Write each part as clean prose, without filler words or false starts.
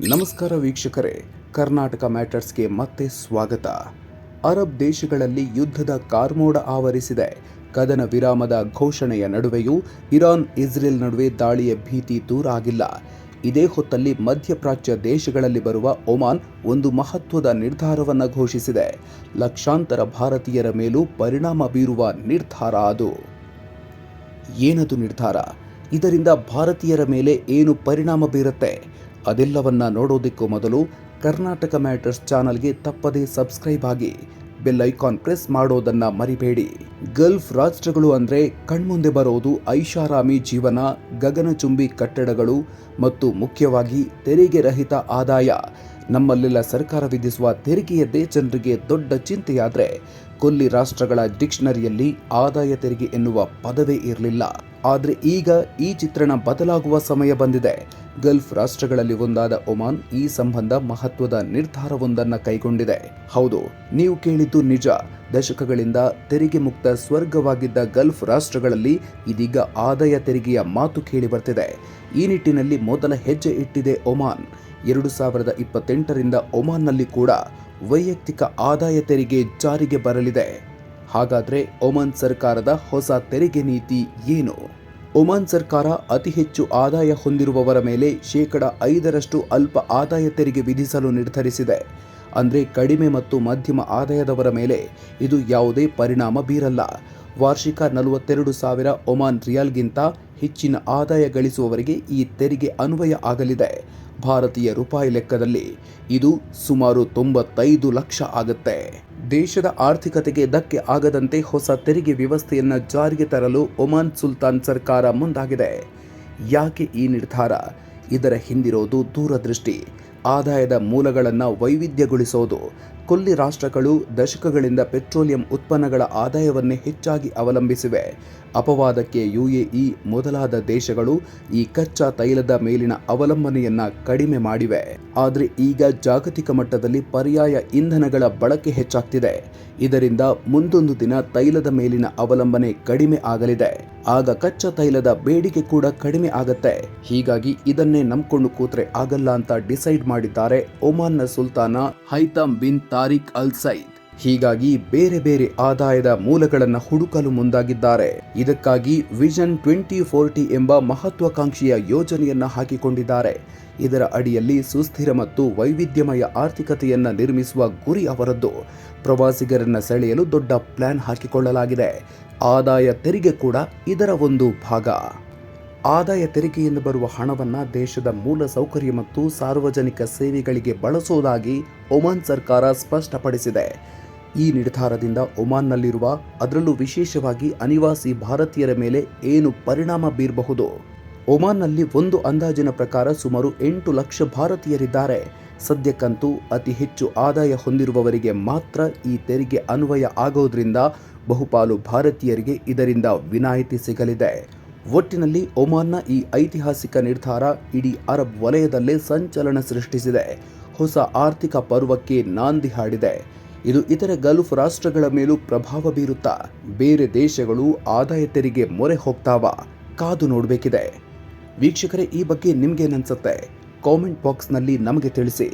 ನಮಸ್ಕಾರ ವೀಕ್ಷಕರೇ, ಕರ್ನಾಟಕ ಮ್ಯಾಟರ್ಸ್ಗೆ ಮತ್ತೆ ಸ್ವಾಗತ. ಅರಬ್ ದೇಶಗಳಲ್ಲಿ ಯುದ್ಧದ ಕಾರ್ಮೋಡ ಆವರಿಸಿದೆ. ಕದನ ವಿರಾಮದ ಘೋಷಣೆಯ ನಡುವೆಯೂ ಇರಾನ್ ಇಸ್ರೇಲ್ ನಡುವೆ ದಾಳಿಯ ಭೀತಿ ದೂರ ಆಗಿಲ್ಲ. ಇದೇ ಹೊತ್ತಲ್ಲಿ ಮಧ್ಯಪ್ರಾಚ್ಯ ದೇಶಗಳಲ್ಲಿ ಬರುವ ಒಮಾನ್ ಒಂದು ಮಹತ್ವದ ನಿರ್ಧಾರವನ್ನು ಘೋಷಿಸಿದೆ. ಲಕ್ಷಾಂತರ ಭಾರತೀಯರ ಮೇಲೂ ಪರಿಣಾಮ ಬೀರುವ ನಿರ್ಧಾರ ಅದು. ಏನದು ನಿರ್ಧಾರ? ಇದರಿಂದ ಭಾರತೀಯರ ಮೇಲೆ ಏನು ಪರಿಣಾಮ ಬೀರುತ್ತೆ? ಅದೆಲ್ಲವನ್ನ ನೋಡೋದಕ್ಕೂ ಮೊದಲು ಕರ್ನಾಟಕ ಮ್ಯಾಟರ್ಸ್ ಚಾನಲ್ಗೆ ತಪ್ಪದೇ ಸಬ್ಸ್ಕ್ರೈಬ್ ಆಗಿ, ಬೆಲ್ ಐಕಾನ್ ಪ್ರೆಸ್ ಮಾಡೋದನ್ನ ಮರಿಬೇಡಿ. ಗಲ್ಫ್ ರಾಷ್ಟ್ರಗಳು ಅಂದ್ರೆ ಕಣ್ಮುಂದೆ ಬರೋದು ಐಷಾರಾಮಿ ಜೀವನ, ಗಗನಚುಂಬಿ ಕಟ್ಟಡಗಳು ಮತ್ತು ಮುಖ್ಯವಾಗಿ ತೆರಿಗೆ ರಹಿತ ಆದಾಯ. ನಮ್ಮಲ್ಲೆಲ್ಲ ಸರ್ಕಾರ ವಿಧಿಸುವ ತೆರಿಗೆಯದ್ದೇ ಜನರಿಗೆ ದೊಡ್ಡ ಚಿಂತೆಯಾದ್ರೆ ಕೊಲ್ಲಿ ರಾಷ್ಟ್ರಗಳ ಡಿಕ್ಷನರಿಯಲ್ಲಿ ಆದಾಯ ತೆರಿಗೆ ಎನ್ನುವ ಪದವೇ ಇರಲಿಲ್ಲ. ಆದರೆ ಈಗ ಈ ಚಿತ್ರಣ ಬದಲಾಗುವ ಸಮಯ ಬಂದಿದೆ. ಗಲ್ಫ್ ರಾಷ್ಟ್ರಗಳಲ್ಲಿ ಒಂದಾದ ಒಮಾನ್ ಈ ಸಂಬಂಧ ಮಹತ್ವದ ನಿರ್ಧಾರವೊಂದನ್ನು ಕೈಗೊಂಡಿದೆ. ಹೌದು, ನೀವು ಕೇಳಿದ್ದು ನಿಜ. ದಶಕಗಳಿಂದ ತೆರಿಗೆ ಮುಕ್ತ ಸ್ವರ್ಗವಾಗಿದ್ದ ಗಲ್ಫ್ ರಾಷ್ಟ್ರಗಳಲ್ಲಿ ಇದೀಗ ಆದಾಯ ತೆರಿಗೆಯ ಮಾತು ಕೇಳಿ ಬರ್ತಿದೆ. ಈ ನಿಟ್ಟಿನಲ್ಲಿ ಮೊದಲ ಹೆಜ್ಜೆ ಇಟ್ಟಿದೆ ಒಮಾನ್. 2028ರಿಂದ ಒಮಾನ್ನಲ್ಲಿ ಕೂಡ ವೈಯಕ್ತಿಕ ಆದಾಯ ತೆರಿಗೆ ಜಾರಿಗೆ ಬರಲಿದೆ. ಹಾಗಾದ್ರೆ ಒಮಾನ್ ಸರ್ಕಾರದ ಹೊಸ ತೆರಿಗೆ ನೀತಿ ಏನು? ಒಮಾನ್ ಸರ್ಕಾರ ಅತಿ ಹೆಚ್ಚು ಆದಾಯ ಹೊಂದಿರುವವರ ಮೇಲೆ 5% ಅಲ್ಪ ಆದಾಯ ತೆರಿಗೆ ವಿಧಿಸಲು ನಿರ್ಧರಿಸಿದೆ. ಅಂದ್ರೆ ಕಡಿಮೆ ಮತ್ತು ಮಧ್ಯಮ ಆದಾಯದವರ ಮೇಲೆ ಇದು ಯಾವುದೇ ಪರಿಣಾಮ ಬೀರಲ್ಲ. ವಾರ್ಷಿಕ 42,000 ಒಮಾನ್ ರಿಯಾಲ್ಗಿಂತ ಹೆಚ್ಚಿನ ಆದಾಯ ಗಳಿಸುವವರಿಗೆ ಈ ತೆರಿಗೆ ಅನ್ವಯ ಆಗಲಿದೆ. ಭಾರತೀಯ ರೂಪಾಯಿ ಲೆಕ್ಕದಲ್ಲಿ ಇದು ಸುಮಾರು 95 ಲಕ್ಷ ಆಗುತ್ತೆ. ದೇಶದ ಆರ್ಥಿಕತೆಗೆ ಧಕ್ಕೆ ಆಗದಂತೆ ಹೊಸ ತೆರಿಗೆ ವ್ಯವಸ್ಥೆಯನ್ನು ಜಾರಿಗೆ ತರಲು ಒಮಾನ್ ಸುಲ್ತಾನ್ ಸರ್ಕಾರ ಮುಂದಾಗಿದೆ. ಯಾಕೆ ಈ ನಿರ್ಧಾರ? ಇದರ ಹಿಂದಿರೋದು ದೂರದೃಷ್ಟಿ. ಆದಾಯದ ಮೂಲಗಳನ್ನು ವೈವಿಧ್ಯಗೊಳಿಸೋದು. ಕೊಲ್ಲಿ ರಾಷ್ಟ್ರಗಳು ದಶಕಗಳಿಂದ ಪೆಟ್ರೋಲಿಯಂ ಉತ್ಪನ್ನಗಳ ಆದಾಯವನ್ನೇ ಹೆಚ್ಚಾಗಿ ಅವಲಂಬಿಸಿವೆ. ಅಪವಾದಕ್ಕೆ ಯುಎಇ ಮೊದಲಾದ ದೇಶಗಳು ಈ ಕಚ್ಚಾ ತೈಲದ ಮೇಲಿನ ಅವಲಂಬನೆಯನ್ನ ಕಡಿಮೆ ಮಾಡಿವೆ. ಆದರೆ ಈಗ ಜಾಗತಿಕ ಮಟ್ಟದಲ್ಲಿ ಪರ್ಯಾಯ ಇಂಧನಗಳ ಬಳಕೆ ಹೆಚ್ಚಾಗ್ತಿದೆ. ಇದರಿಂದ ಮುಂದೊಂದು ದಿನ ತೈಲದ ಮೇಲಿನ ಅವಲಂಬನೆ ಕಡಿಮೆ ಆಗಲಿದೆ. ಆಗ ಕಚ್ಚಾ ತೈಲದ ಬೇಡಿಕೆ ಕೂಡ ಕಡಿಮೆ ಆಗತ್ತೆ. ಹೀಗಾಗಿ ಇದನ್ನೇ ನಂಬ್ಕೊಂಡು ಕೂತ್ರೆ ಆಗಲ್ಲ ಅಂತ ಡಿಸೈಡ್ ಮಾಡಿದ್ದಾರೆ ಒಮಾನ್ನ ಸುಲ್ತಾನ ಹೈತಮ್ ಬಿನ್ ತಾರಿಕ್ ಅಲ್ ಸೈದ್. ಹೀಗಾಗಿ ಬೇರೆ ಬೇರೆ ಆದಾಯದ ಮೂಲಗಳನ್ನು ಹುಡುಕಲು ಮುಂದಾಗಿದ್ದಾರೆ. ಇದಕ್ಕಾಗಿ ವಿಷನ್ 2040 ಎಂಬ ಮಹತ್ವಾಕಾಂಕ್ಷೆಯ ಯೋಜನೆಯನ್ನ ಹಾಕಿಕೊಂಡಿದ್ದಾರೆ. ಇದರ ಅಡಿಯಲ್ಲಿ ಸುಸ್ಥಿರ ಮತ್ತು ವೈವಿಧ್ಯಮಯ ಆರ್ಥಿಕತೆಯನ್ನ ನಿರ್ಮಿಸುವ ಗುರಿ ಅವರದ್ದು. ಪ್ರವಾಸಿಗರನ್ನ ಸೆಳೆಯಲು ದೊಡ್ಡ ಪ್ಲಾನ್ ಹಾಕಿಕೊಳ್ಳಲಾಗಿದೆ. ಆದಾಯ ತೆರಿಗೆ ಕೂಡ ಇದರ ಒಂದು ಭಾಗ. ಆದಾಯ ತೆರಿಗೆಯಿಂದ ಬರುವ ಹಣವನ್ನು ದೇಶದ ಮೂಲ ಸೌಕರ್ಯ ಮತ್ತು ಸಾರ್ವಜನಿಕ ಸೇವೆಗಳಿಗೆ ಬಳಸುವುದಾಗಿ ಒಮಾನ್ ಸರ್ಕಾರ ಸ್ಪಷ್ಟಪಡಿಸಿದೆ. ಈ ನಿರ್ಧಾರದಿಂದ ಒಮಾನ್ನಲ್ಲಿರುವ, ಅದರಲ್ಲೂ ವಿಶೇಷವಾಗಿ ಅನಿವಾಸಿ ಭಾರತೀಯರ ಮೇಲೆ ಏನು ಪರಿಣಾಮ ಬೀರಬಹುದು? ಒಮಾನ್ನಲ್ಲಿ ಒಂದು ಅಂದಾಜಿನ ಪ್ರಕಾರ ಸುಮಾರು 8 ಲಕ್ಷ ಭಾರತೀಯರಿದ್ದಾರೆ. ಸದ್ಯಕ್ಕಂತೂ ಅತಿ ಹೆಚ್ಚು ಆದಾಯ ಹೊಂದಿರುವವರಿಗೆ ಮಾತ್ರ ಈ ತೆರಿಗೆ ಅನ್ವಯ ಆಗೋದ್ರಿಂದ ಬಹುಪಾಲು ಭಾರತೀಯರಿಗೆ ಇದರಿಂದ ವಿನಾಯಿತಿ ಸಿಗಲಿದೆ. ಒಟ್ಟಿನಲ್ಲಿ ಒಮಾನ್ನ ಈ ಐತಿಹಾಸಿಕ ನಿರ್ಧಾರ ಇಡೀ ಅರಬ್ ವಲಯದಲ್ಲೇ ಸಂಚಲನ ಸೃಷ್ಟಿಸಿದೆ. ಹೊಸ ಆರ್ಥಿಕ ಪರ್ವಕ್ಕೆ ನಾಂದಿ ಹಾಡಿದೆ. ಇದು ಇತರ ಗಲ್ಫ್ ರಾಷ್ಟ್ರಗಳ ಮೇಲೂ ಪ್ರಭಾವ ಬೀರುತ್ತಾ? ಬೇರೆ ದೇಶಗಳು ಆದಾಯ ತೆರಿಗೆ ಮೊರೆ ಹೋಗ್ತಾವ? ಕಾದು ನೋಡಬೇಕಿದೆ. ವೀಕ್ಷಕರೇ, ಈ ಬಗ್ಗೆ ನಿಮ್ಗೇನನ್ಸುತ್ತೆ? ಕಾಮೆಂಟ್ ಬಾಕ್ಸ್ನಲ್ಲಿ ನಮಗೆ ತಿಳಿಸಿ.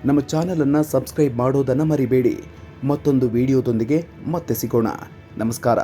ನಮ್ಮ ಚಾನಲನ್ನು ಸಬ್ಸ್ಕ್ರೈಬ್ ಮಾಡೋದನ್ನು ಮರಿಬೇಡಿ. ಮತ್ತೊಂದು ವಿಡಿಯೋದೊಂದಿಗೆ ಮತ್ತೆ ಸಿಗೋಣ. ನಮಸ್ಕಾರ.